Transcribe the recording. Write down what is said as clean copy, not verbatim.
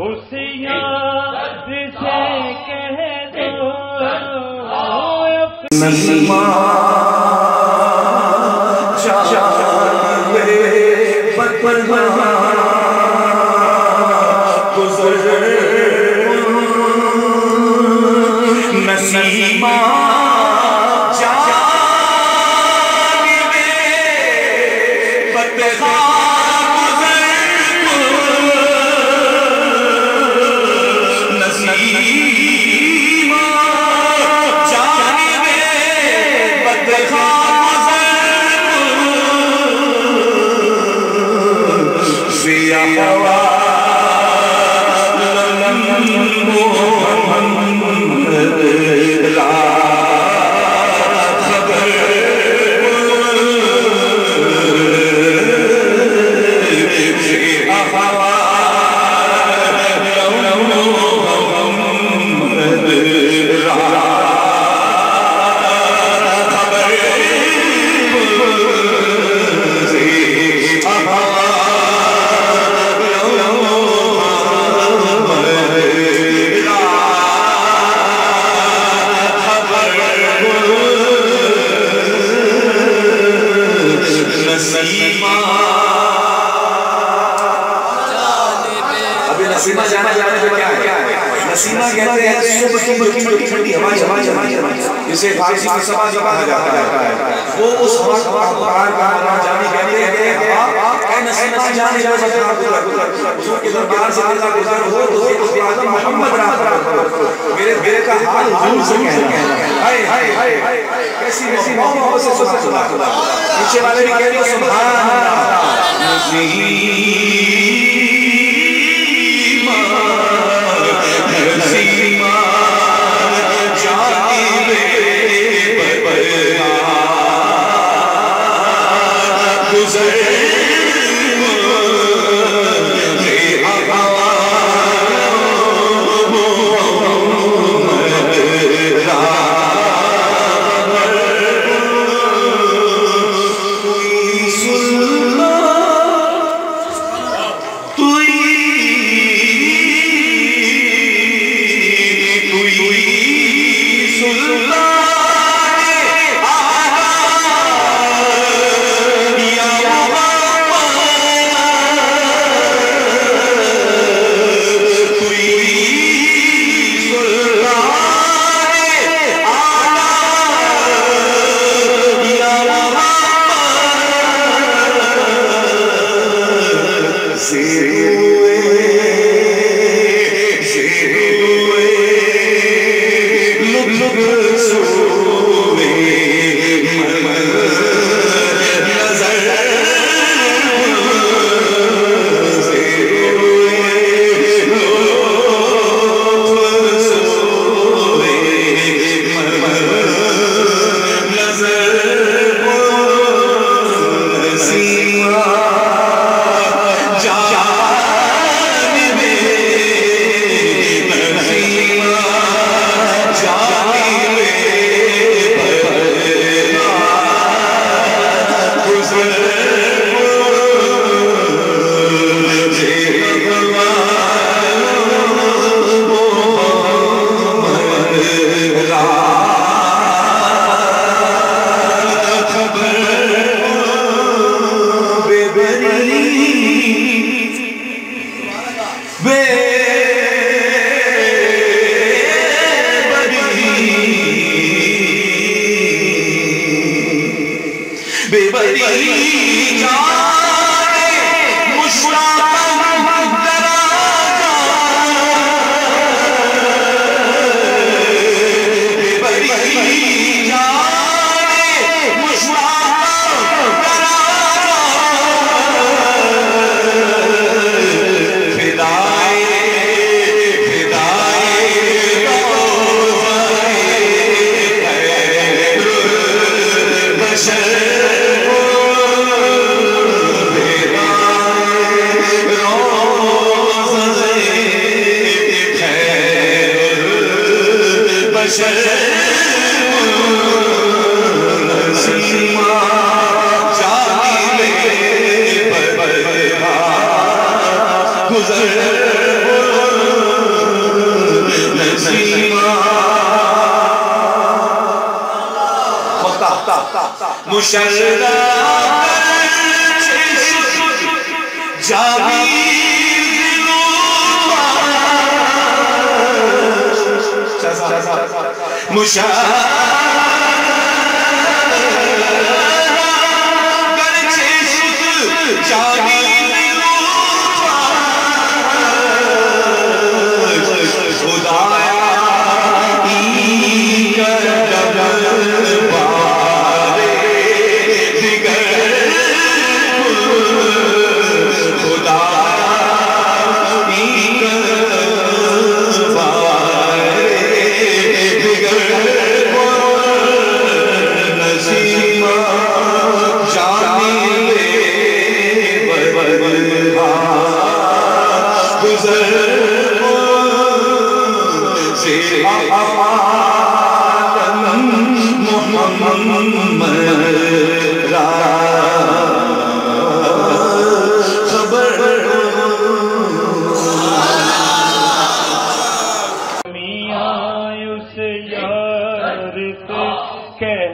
اس یاد سے کہہ دو نسیمہ جاوے بدپرواہ گزر نسیمہ نسیمہ جانا جانے پہ کیا ہے؟ نسیمہ کہتے ہیں صبح کی ٹھنڈی ہوا جسے فارسی میں سما کہا جاتا ہے وہ اس وقت پار پار جانی کہتے ہیں اے نسیمہ جانے جانے حضور کے دربار سے اللہ گزر ہو تو یہ اعظم محمد میرے دل کا حال حضور سے کہنا ہے کیسی محبت سے سبحان اللہ پیچھے والے بھی کہتے ہیں سبحان اللہ مشرف جاوید میاں اس یار سے کہہ